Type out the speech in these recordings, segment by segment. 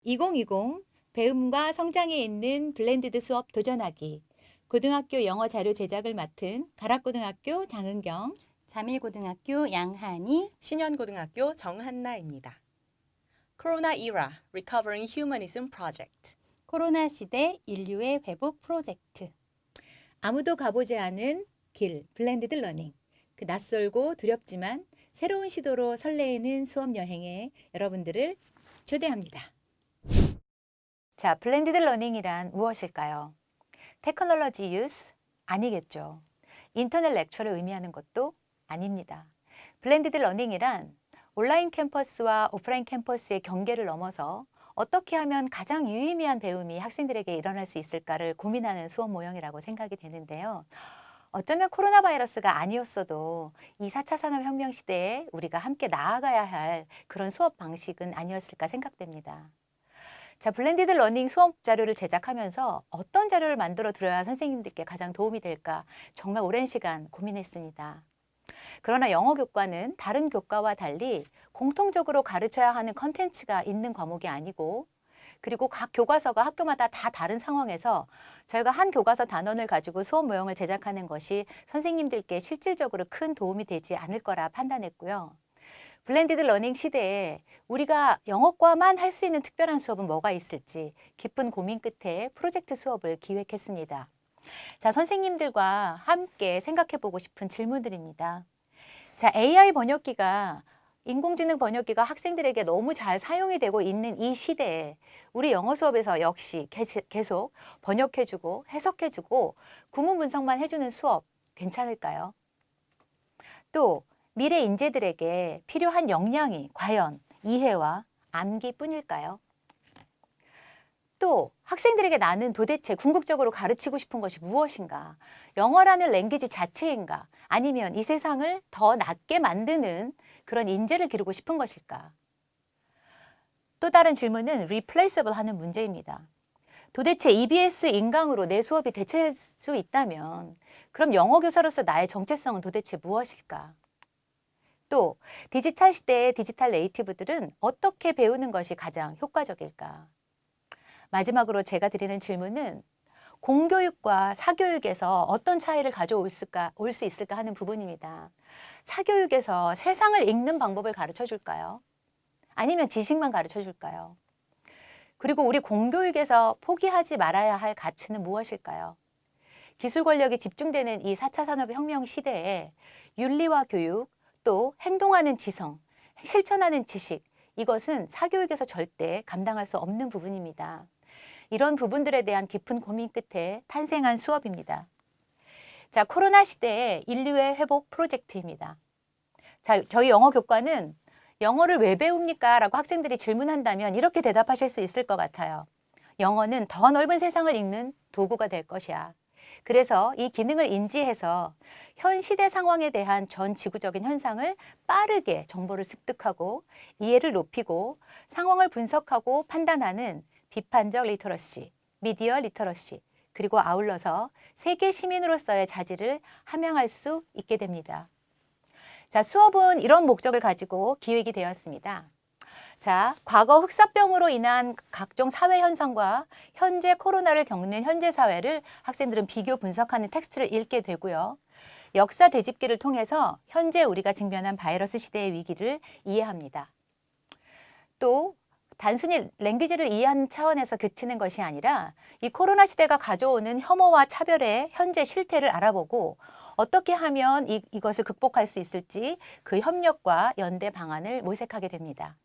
2020 배움과 성장에 있는 블렌디드 수업 도전하기. 고등학교 영어 자료 제작을 맡은 가락고등학교 장은경. 자밀고등학교 양한이. 신현고등학교 정한나입니다. 코로나 Era Recovering Humanism Project. 코로나 시대 인류의 회복 프로젝트. 아무도 가보지 않은 길, 블렌디드 러닝. 그 낯설고 두렵지만 새로운 시도로 설레이는 수업 여행에 여러분들을 초대합니다. 자, 블렌디드 러닝이란 무엇일까요? 테크놀로지 유스? 아니겠죠. 인터넷 렉처를 의미하는 것도 아닙니다. 블렌디드 러닝이란 온라인 캠퍼스와 오프라인 캠퍼스의 경계를 넘어서 어떻게 하면 가장 유의미한 배움이 학생들에게 일어날 수 있을까를 고민하는 수업 모형이라고 생각이 되는데요. 어쩌면 코로나 바이러스가 아니었어도 이 4차 산업혁명 시대에 우리가 함께 나아가야 할 그런 수업 방식은 아니었을까 생각됩니다. 자, 블렌디드 러닝 수업 자료를 제작하면서 어떤 자료를 만들어 드려야 선생님들께 가장 도움이 될까 정말 오랜 시간 고민했습니다. 그러나 영어 교과는 다른 교과와 달리 공통적으로 가르쳐야 하는 컨텐츠가 있는 과목이 아니고, 그리고 각 교과서가 학교마다 다 다른 상황에서 저희가 한 교과서 단원을 가지고 수업 모형을 제작하는 것이 선생님들께 실질적으로 큰 도움이 되지 않을 거라 판단했고요. 블렌디드 러닝 시대에 우리가 영어과만 할 수 있는 특별한 수업은 뭐가 있을지 깊은 고민 끝에 프로젝트 수업을 기획했습니다. 자, 선생님들과 함께 생각해 보고 싶은 질문들입니다. 자, AI 번역기가 인공지능 번역기가 학생들에게 너무 잘 사용이 되고 있는 이 시대에 우리 영어 수업에서 역시 계속 번역해주고 해석해주고 구문 분석만 해주는 수업 괜찮을까요? 또 미래 인재들에게 필요한 역량이 과연 이해와 암기뿐일까요? 또 학생들에게 나는 도대체 궁극적으로 가르치고 싶은 것이 무엇인가? 영어라는 랭귀지 자체인가? 아니면 이 세상을 더 낫게 만드는 그런 인재를 기르고 싶은 것일까? 또 다른 질문은 replaceable 하는 문제입니다. 도대체 EBS 인강으로 내 수업이 대체할 수 있다면 그럼 영어 교사로서 나의 정체성은 도대체 무엇일까? 또 디지털 시대의 디지털 네이티브들은 어떻게 배우는 것이 가장 효과적일까? 마지막으로 제가 드리는 질문은 공교육과 사교육에서 어떤 차이를 가져올 수 있을까 하는 부분입니다. 사교육에서 세상을 읽는 방법을 가르쳐 줄까요? 아니면 지식만 가르쳐 줄까요? 그리고 우리 공교육에서 포기하지 말아야 할 가치는 무엇일까요? 기술 권력이 집중되는 이 4차 산업혁명 시대에 윤리와 교육, 또 행동하는 지성, 실천하는 지식, 이것은 사교육에서 절대 감당할 수 없는 부분입니다. 이런 부분들에 대한 깊은 고민 끝에 탄생한 수업입니다. 자, 코로나 시대의 인류의 회복 프로젝트입니다. 자, 저희 영어 교과는 영어를 왜 배웁니까? 라고 학생들이 질문한다면 이렇게 대답하실 수 있을 것 같아요. 영어는 더 넓은 세상을 읽는 도구가 될 것이야. 그래서 이 기능을 인지해서 현 시대 상황에 대한 전 지구적인 현상을 빠르게 정보를 습득하고 이해를 높이고 상황을 분석하고 판단하는 비판적 리터러시, 미디어 리터러시, 그리고 아울러서 세계 시민으로서의 자질을 함양할 수 있게 됩니다. 자, 수업은 이런 목적을 가지고 기획이 되었습니다. 자, 과거 흑사병으로 인한 각종 사회 현상과 현재 코로나를 겪는 현재 사회를 학생들은 비교 분석하는 텍스트를 읽게 되고요. 역사 되짚기를 통해서 현재 우리가 직면한 바이러스 시대의 위기를 이해합니다. 또 단순히 랭귀지를 이해하는 차원에서 그치는 것이 아니라 이 코로나 시대가 가져오는 혐오와 차별의 현재 실태를 알아보고 어떻게 하면 이것을 극복할 수 있을지 그 협력과 연대 방안을 모색하게 됩니다.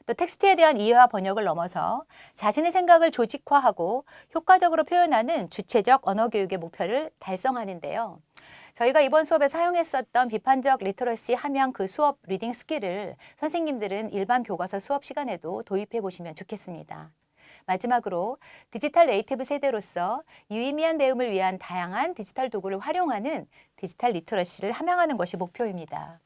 또 텍스트에 대한 이해와 번역을 넘어서 자신의 생각을 조직화하고 효과적으로 표현하는 주체적 언어 교육의 목표를 달성하는데요. 저희가 이번 수업에 사용했었던 비판적 리터러시 함양 그 수업 리딩 스킬을 선생님들은 일반 교과서 수업 시간에도 도입해 보시면 좋겠습니다. 마지막으로 디지털 네이티브 세대로서 유의미한 배움을 위한 다양한 디지털 도구를 활용하는 디지털 리터러시를 함양하는 것이 목표입니다.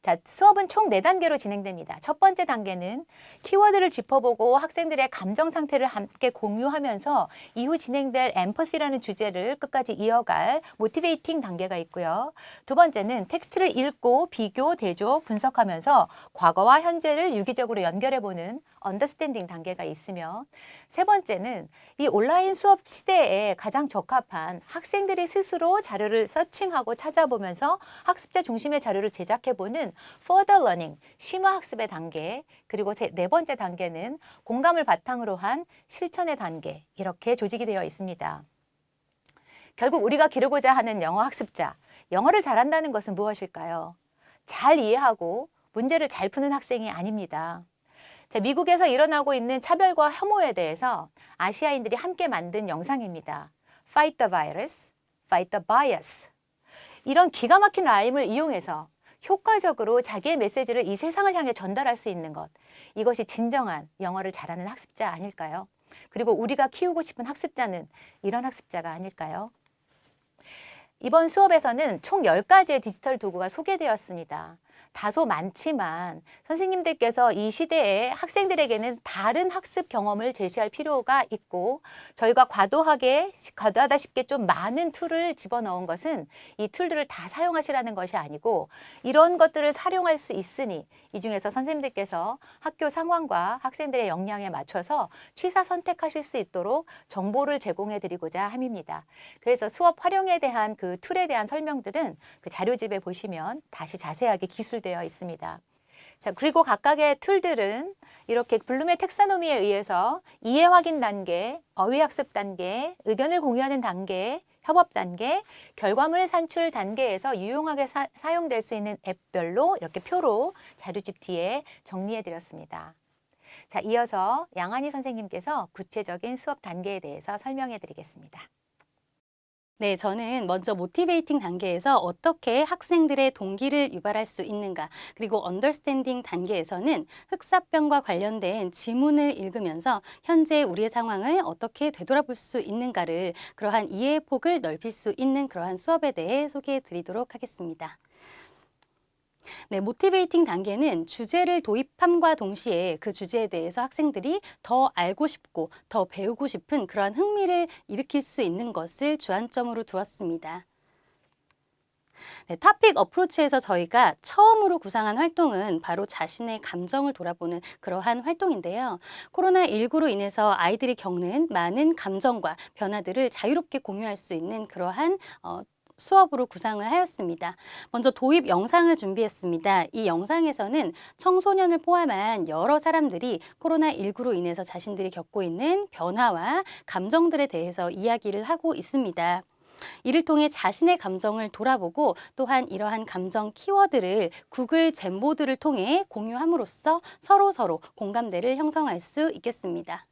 자, 수업은 총 4단계로 진행됩니다. 첫 번째 단계는 키워드를 짚어보고 학생들의 감정 상태를 함께 공유하면서 이후 진행될 엠퍼시라는 주제를 끝까지 이어갈 모티베이팅 단계가 있고요. 두 번째는 텍스트를 읽고 비교, 대조, 분석하면서 과거와 현재를 유기적으로 연결해보는 언더스탠딩 단계가 있으며 세 번째는 이 온라인 수업 시대에 가장 적합한 학생들이 스스로 자료를 서칭하고 찾아보면서 학습자 중심의 자료를 제작해보는 further learning, 심화학습의 단계, 그리고 네 번째 단계는 공감을 바탕으로 한 실천의 단계, 이렇게 조직이 되어 있습니다. 결국 우리가 기르고자 하는 영어 학습자, 영어를 잘한다는 것은 무엇일까요? 잘 이해하고 문제를 잘 푸는 학생이 아닙니다. 자, 미국에서 일어나고 있는 차별과 혐오에 대해서 아시아인들이 함께 만든 영상입니다. Fight the virus, fight the bias. 이런 기가 막힌 라임을 이용해서 효과적으로 자기의 메시지를 이 세상을 향해 전달할 수 있는 것. 이것이 진정한 영어를 잘하는 학습자 아닐까요? 그리고 우리가 키우고 싶은 학습자는 이런 학습자가 아닐까요? 이번 수업에서는 총 10가지의 디지털 도구가 소개되었습니다. 다소 많지만 선생님들께서 이 시대에 학생들에게는 다른 학습 경험을 제시할 필요가 있고 저희가 과도하다 싶게 좀 많은 툴을 집어넣은 것은 이 툴들을 다 사용하시라는 것이 아니고 이런 것들을 활용할 수 있으니 이 중에서 선생님들께서 학교 상황과 학생들의 역량에 맞춰서 취사 선택하실 수 있도록 정보를 제공해 드리고자 함입니다. 그래서 수업 활용에 대한 그 툴에 대한 설명들은 그 자료집에 보시면 다시 자세하게 기술되어 있습니다. 자, 그리고 각각의 툴들은 이렇게 블룸의 텍사노미에 의해서 이해 확인 단계, 어휘 학습 단계, 의견을 공유하는 단계, 협업 단계, 결과물 산출 단계에서 유용하게 사용될 수 있는 앱별로 이렇게 표로 자료집 뒤에 정리해 드렸습니다. 자, 이어서 양한희 선생님께서 구체적인 수업 단계에 대해서 설명해 드리겠습니다. 네, 저는 먼저 모티베이팅 단계에서 어떻게 학생들의 동기를 유발할 수 있는가, 그리고 언더스탠딩 단계에서는 흑사병과 관련된 지문을 읽으면서 현재 우리의 상황을 어떻게 되돌아볼 수 있는가를 그러한 이해의 폭을 넓힐 수 있는 그러한 수업에 대해 소개해 드리도록 하겠습니다. 네, 모티베이팅 단계는 주제를 도입함과 동시에 그 주제에 대해서 학생들이 더 알고 싶고 더 배우고 싶은 그러한 흥미를 일으킬 수 있는 것을 주안점으로 두었습니다. 네, 토픽 어프로치에서 저희가 처음으로 구상한 활동은 바로 자신의 감정을 돌아보는 그러한 활동인데요. 코로나19로 인해서 아이들이 겪는 많은 감정과 변화들을 자유롭게 공유할 수 있는 그러한 수업으로 구상을 하였습니다. 먼저 도입 영상을 준비했습니다. 이 영상에서는 청소년을 포함한 여러 사람들이 코로나19로 인해서 자신들이 겪고 있는 변화와 감정들에 대해서 이야기를 하고 있습니다. 이를 통해 자신의 감정을 돌아보고 또한 이러한 감정 키워드를 구글 잼보드를 통해 공유함으로써 서로 공감대를 형성할 수 있겠습니다.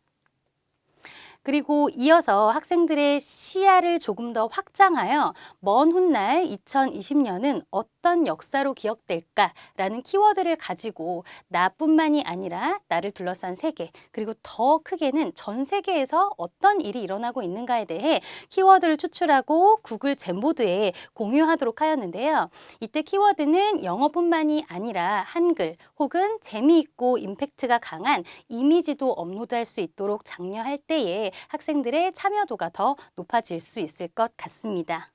그리고 이어서 학생들의 시야를 조금 더 확장하여 먼 훗날 2020년은 어떤 역사로 기억될까라는 키워드를 가지고 나뿐만이 아니라 나를 둘러싼 세계, 그리고 더 크게는 전 세계에서 어떤 일이 일어나고 있는가에 대해 키워드를 추출하고 구글 잼보드에 공유하도록 하였는데요. 이때 키워드는 영어뿐만이 아니라 한글 혹은 재미있고 임팩트가 강한 이미지도 업로드할 수 있도록 장려할 때에 학생들의 참여도가 더 높아질 수 있을 것 같습니다.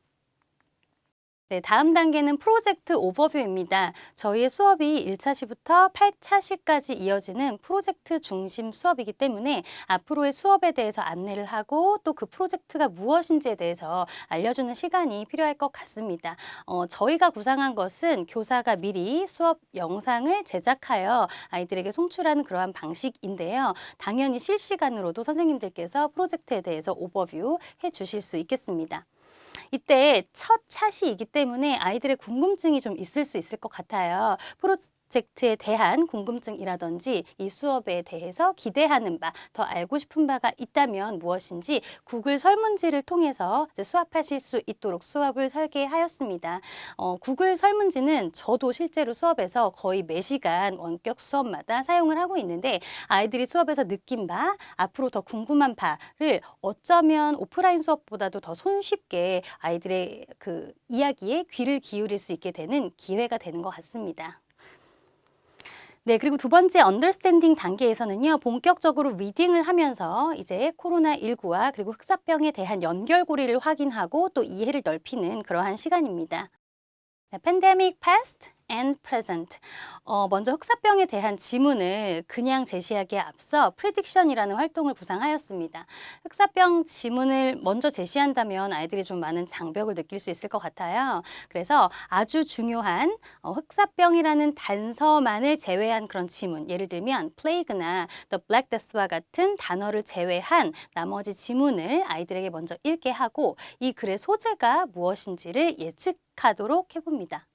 네, 다음 단계는 프로젝트 오버뷰입니다. 저희의 수업이 1차 시부터 8차 시까지 이어지는 프로젝트 중심 수업이기 때문에 앞으로의 수업에 대해서 안내를 하고 또 그 프로젝트가 무엇인지에 대해서 알려주는 시간이 필요할 것 같습니다. 저희가 구상한 것은 교사가 미리 수업 영상을 제작하여 아이들에게 송출하는 그러한 방식인데요. 당연히 실시간으로도 선생님들께서 프로젝트에 대해서 오버뷰 해 주실 수 있겠습니다. 이때 첫 차시이기 때문에 아이들의 궁금증이 좀 있을 수 있을 것 같아요. 프로젝트에 대한 궁금증이라든지 이 수업에 대해서 기대하는 바, 더 알고 싶은 바가 있다면 무엇인지 구글 설문지를 통해서 수합하실 수 있도록 수업을 설계하였습니다. 구글 설문지는 저도 실제로 수업에서 거의 매 시간 원격 수업마다 사용을 하고 있는데 아이들이 수업에서 느낀 바, 앞으로 더 궁금한 바를 어쩌면 오프라인 수업보다도 더 손쉽게 아이들의 그 이야기에 귀를 기울일 수 있게 되는 기회가 되는 것 같습니다. 네, 그리고 두 번째 언더스탠딩 단계에서는요, 본격적으로 리딩을 하면서 이제 코로나19와 그리고 흑사병에 대한 연결고리를 확인하고 또 이해를 넓히는 그러한 시간입니다. 네, Pandemic Past and Present. 먼저 흑사병에 대한 지문을 그냥 제시하기에 앞서 Prediction이라는 활동을 구상하였습니다. 흑사병 지문을 먼저 제시한다면 아이들이 좀 많은 장벽을 느낄 수 있을 것 같아요. 그래서 아주 중요한 흑사병이라는 단서만을 제외한 그런 지문, 예를 들면 Plague나 The Black Death와 같은 단어를 제외한 나머지 지문을 아이들에게 먼저 읽게 하고 이 글의 소재가 무엇인지를 예측하도록 해봅니다.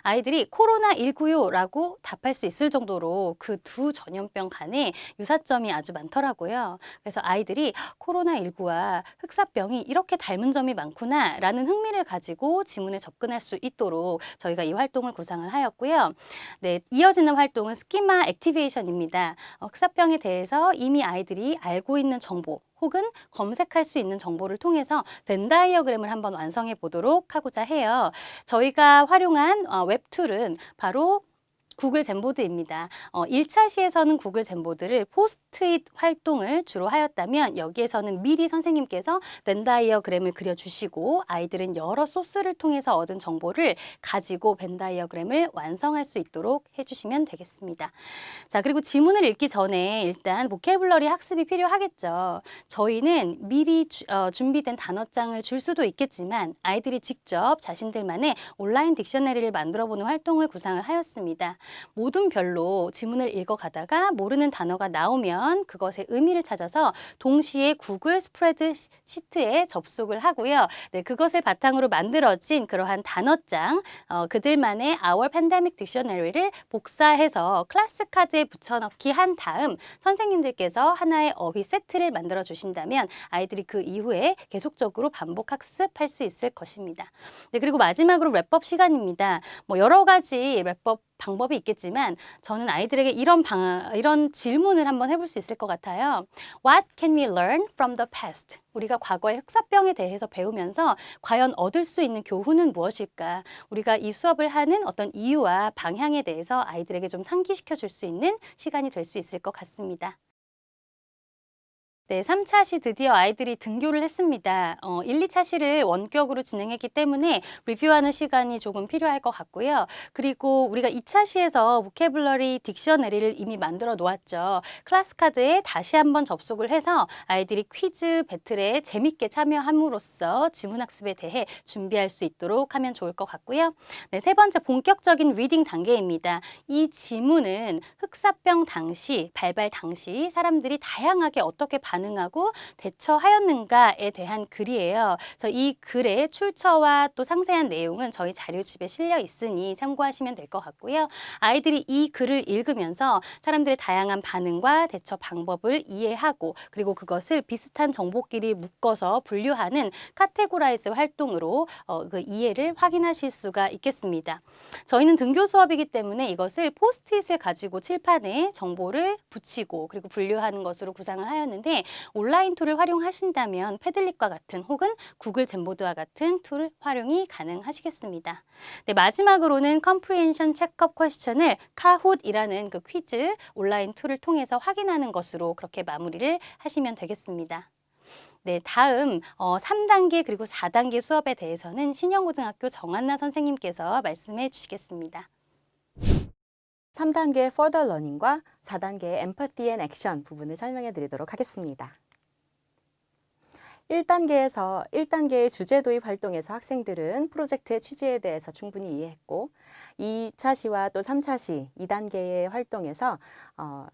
아이들이 코로나19요라고 답할 수 있을 정도로 그 두 전염병 간에 유사점이 아주 많더라고요. 그래서 아이들이 코로나19와 흑사병이 이렇게 닮은 점이 많구나 라는 흥미를 가지고 지문에 접근할 수 있도록 저희가 이 활동을 구상을 하였고요. 네, 이어지는 활동은 스키마 액티베이션입니다. 흑사병에 대해서 이미 아이들이 알고 있는 정보 혹은 검색할 수 있는 정보를 통해서 벤 다이어그램을 한번 완성해 보도록 하고자 해요. 저희가 활용한 웹툴은 바로 구글 젠보드입니다. 1차 시에서는 구글 젠보드를 포스트잇 활동을 주로 하였다면 여기에서는 미리 선생님께서 벤 다이어그램을 그려주시고 아이들은 여러 소스를 통해서 얻은 정보를 가지고 벤 다이어그램을 완성할 수 있도록 해주시면 되겠습니다. 자, 그리고 지문을 읽기 전에 일단 보캐블러리 학습이 필요하겠죠. 저희는 미리 준비된 단어장을 줄 수도 있겠지만 아이들이 직접 자신들만의 온라인 딕셔너리를 만들어보는 활동을 구상을 하였습니다. 모든 별로 지문을 읽어가다가 모르는 단어가 나오면 그것의 의미를 찾아서 동시에 구글 스프레드 시트에 접속을 하고요. 네, 그것을 바탕으로 만들어진 그러한 단어장, 그들만의 Our Pandemic Dictionary를 복사해서 클래스 카드에 붙여넣기 한 다음 선생님들께서 하나의 어휘 세트를 만들어 주신다면 아이들이 그 이후에 계속적으로 반복 학습할 수 있을 것입니다. 네, 그리고 마지막으로 랩법 시간입니다. 여러 가지 랩법 방법이 있겠지만 저는 아이들에게 이런 질문을 한번 해볼 수 있을 것 같아요. What can we learn from the past? 우리가 과거의 흑사병에 대해서 배우면서 과연 얻을 수 있는 교훈은 무엇일까? 우리가 이 수업을 하는 어떤 이유와 방향에 대해서 아이들에게 좀 상기시켜 줄 수 있는 시간이 될 수 있을 것 같습니다. 네, 3차 시 드디어 아이들이 등교를 했습니다. 1, 2차 시를 원격으로 진행했기 때문에 리뷰하는 시간이 조금 필요할 것 같고요. 그리고 우리가 2차 시에서 보캐블러리 딕셔너리를 이미 만들어 놓았죠. 클래스 카드에 다시 한번 접속을 해서 아이들이 퀴즈 배틀에 재밌게 참여함으로써 지문 학습에 대해 준비할 수 있도록 하면 좋을 것 같고요. 네, 세 번째 본격적인 리딩 단계입니다. 이 지문은 흑사병 당시, 발발 당시 사람들이 다양하게 어떻게 반응하고 대처하였는가에 대한 글이에요. 그래서 이 글의 출처와 또 상세한 내용은 저희 자료집에 실려 있으니 참고하시면 될 것 같고요. 아이들이 이 글을 읽으면서 사람들의 다양한 반응과 대처 방법을 이해하고 그리고 그것을 비슷한 정보끼리 묶어서 분류하는 카테고라이즈 활동으로 그 이해를 확인하실 수가 있겠습니다. 저희는 등교 수업이기 때문에 이것을 포스트잇을 가지고 칠판에 정보를 붙이고 그리고 분류하는 것으로 구상을 하였는데 온라인 툴을 활용하신다면 패들릿과 같은 혹은 구글 젠보드와 같은 툴 활용이 가능하시겠습니다. 네, 마지막으로는 Comprehension Checkup Question을 카훗이라는 그 퀴즈 온라인 툴을 통해서 확인하는 것으로 그렇게 마무리를 하시면 되겠습니다. 네, 다음 3단계 그리고 4단계 수업에 대해서는 신영고등학교 정한나 선생님께서 말씀해 주시겠습니다. 3단계 Further Learning과 4단계의 Empathy and Action 부분을 설명해 드리도록 하겠습니다. 1단계의 주제 도입 활동에서 학생들은 프로젝트의 취지에 대해서 충분히 이해했고 2차 시와 또 3차 시 2단계의 활동에서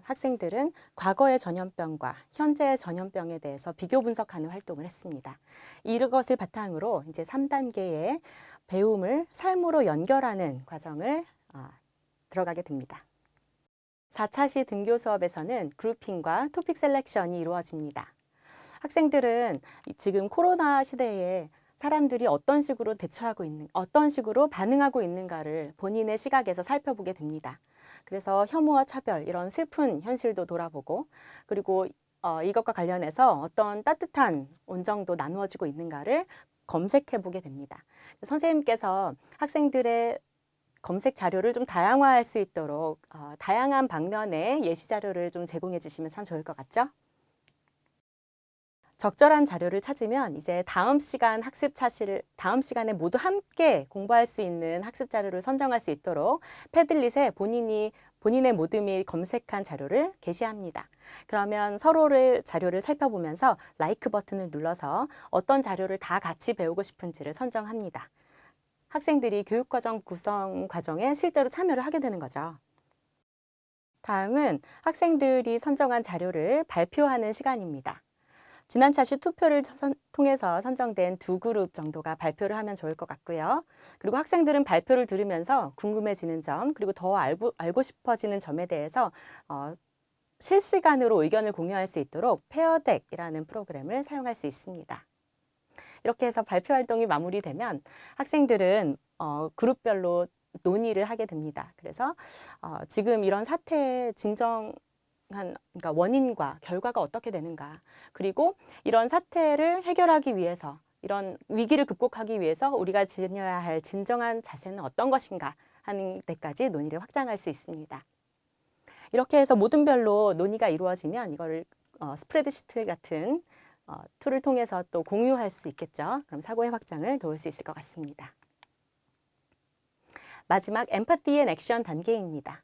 학생들은 과거의 전염병과 현재의 전염병에 대해서 비교 분석하는 활동을 했습니다. 이것을 바탕으로 이제 3단계의 배움을 삶으로 연결하는 과정을 들어가게 됩니다. 4차 시 등교 수업에서는 그룹핑과 토픽 셀렉션이 이루어집니다. 학생들은 지금 코로나 시대에 사람들이 어떤 식으로 어떤 식으로 반응하고 있는가를 본인의 시각에서 살펴보게 됩니다. 그래서 혐오와 차별, 이런 슬픈 현실도 돌아보고 그리고 이것과 관련해서 어떤 따뜻한 온정도 나누어지고 있는가를 검색해 보게 됩니다. 선생님께서 학생들의 검색 자료를 좀 다양화할 수 있도록 다양한 방면의 예시 자료를 좀 제공해 주시면 참 좋을 것 같죠? 적절한 자료를 찾으면 이제 다음 시간에 모두 함께 공부할 수 있는 학습 자료를 선정할 수 있도록 패들릿에 본인의 모두 및 검색한 자료를 게시합니다. 그러면 서로를 자료를 살펴보면서 라이크 버튼을 눌러서 어떤 자료를 다 같이 배우고 싶은지를 선정합니다. 학생들이 교육과정 구성 과정에 실제로 참여를 하게 되는 거죠. 다음은 학생들이 선정한 자료를 발표하는 시간입니다. 지난 차시 투표를 통해서 선정된 2그룹 정도가 발표를 하면 좋을 것 같고요. 그리고 학생들은 발표를 들으면서 궁금해지는 점, 그리고 더 알고 싶어지는 점에 대해서 실시간으로 의견을 공유할 수 있도록 페어덱이라는 프로그램을 사용할 수 있습니다. 이렇게 해서 발표 활동이 마무리되면 학생들은 그룹별로 논의를 하게 됩니다. 그래서 지금 이런 사태의 그러니까 원인과 결과가 어떻게 되는가, 그리고 이런 사태를 해결하기 위해서, 이런 위기를 극복하기 위해서 우리가 지녀야 할 진정한 자세는 어떤 것인가 하는 데까지 논의를 확장할 수 있습니다. 이렇게 해서 모둠별로 논의가 이루어지면 이걸 스프레드시트 같은 툴을 통해서 또 공유할 수 있겠죠. 그럼 사고의 확장을 도울 수 있을 것 같습니다. 마지막 엠파티 앤 액션 단계입니다.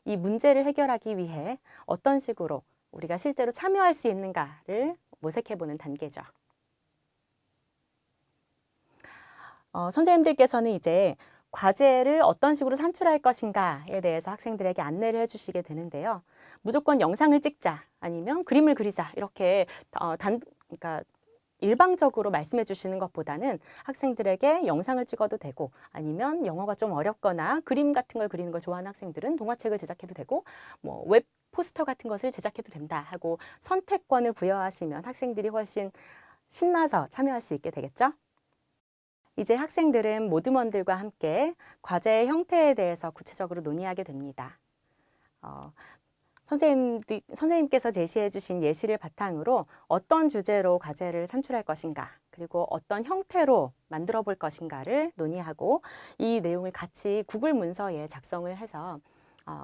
이 문제를 해결하기 위해 어떤 식으로 우리가 실제로 참여할 수 있는가를 모색해보는 단계죠. 선생님들께서는 이제 과제를 어떤 식으로 산출할 것인가에 대해서 학생들에게 안내를 해주시게 되는데요. 무조건 영상을 찍자, 아니면 그림을 그리자, 이렇게 그러니까 일방적으로 말씀해 주시는 것보다는 학생들에게 영상을 찍어도 되고, 아니면 영어가 좀 어렵거나 그림 같은 걸 그리는 걸 좋아하는 학생들은 동화책을 제작해도 되고, 웹 포스터 같은 것을 제작해도 된다 하고 선택권을 부여하시면 학생들이 훨씬 신나서 참여할 수 있게 되겠죠. 이제 학생들은 모둠원들과 함께 과제의 형태에 대해서 구체적으로 논의하게 됩니다. 선생님께서 제시해 주신 예시를 바탕으로 어떤 주제로 과제를 산출할 것인가, 그리고 어떤 형태로 만들어 볼 것인가를 논의하고, 이 내용을 같이 구글 문서에 작성을 해서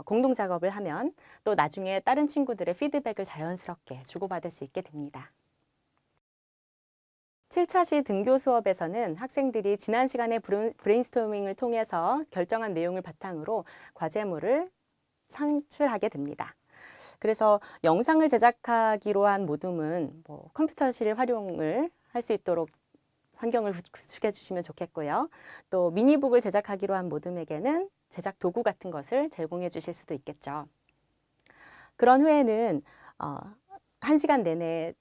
공동 작업을 하면 또 나중에 다른 친구들의 피드백을 자연스럽게 주고받을 수 있게 됩니다. 7차시 등교 수업에서는 학생들이 지난 시간에 브레인스토밍을 통해서 결정한 내용을 바탕으로 과제물을 산출하게 됩니다. 그래서 영상을 제작하기로 한 모둠은 컴퓨터실 활용을 할 수 있도록 환경을 구축해 주시면 좋겠고요. 또 미니북을 제작하기로 한 모둠에게는 제작 도구 같은 것을 제공해 주실 수도 있겠죠. 그런 후에는 1시간 내내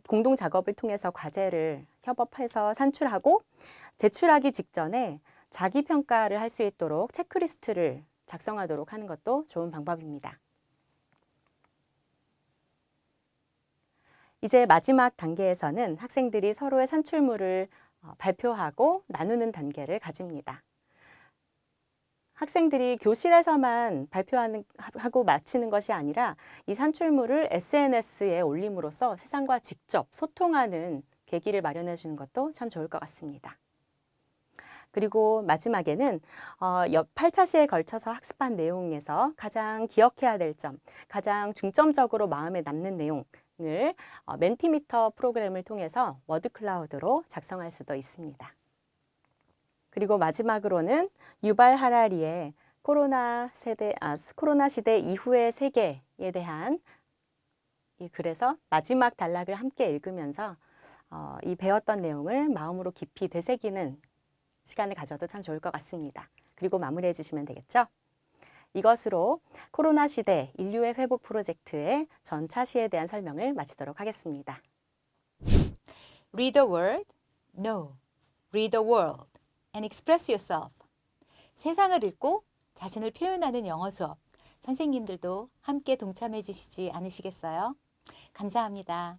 공동 작업을 통해서 과제를 협업해서 산출하고, 제출하기 직전에 자기 평가를 할 수 있도록 체크리스트를 작성하도록 하는 것도 좋은 방법입니다. 이제 마지막 단계에서는 학생들이 서로의 산출물을 발표하고 나누는 단계를 가집니다. 학생들이 교실에서만 발표하고 마치는 것이 아니라 이 산출물을 SNS에 올림으로써 세상과 직접 소통하는 계기를 마련해 주는 것도 참 좋을 것 같습니다. 그리고 마지막에는 8차시에 걸쳐서 학습한 내용에서 가장 기억해야 될 점, 가장 중점적으로 마음에 남는 내용을 멘티미터 프로그램을 통해서 워드 클라우드로 작성할 수도 있습니다. 그리고 마지막으로는 유발 하라리의 코로나 시대 이후의 세계에 대한 이 글에서 마지막 단락을 함께 읽으면서 이 배웠던 내용을 마음으로 깊이 되새기는 시간을 가져도 참 좋을 것 같습니다. 그리고 마무리해 주시면 되겠죠? 이것으로 코로나 시대 인류의 회복 프로젝트의 전 차시에 대한 설명을 마치도록 하겠습니다. Read the word? No. Read the world and express yourself. 세상을 읽고 자신을 표현하는 영어 수업. 선생님들도 함께 동참해 주시지 않으시겠어요? 감사합니다.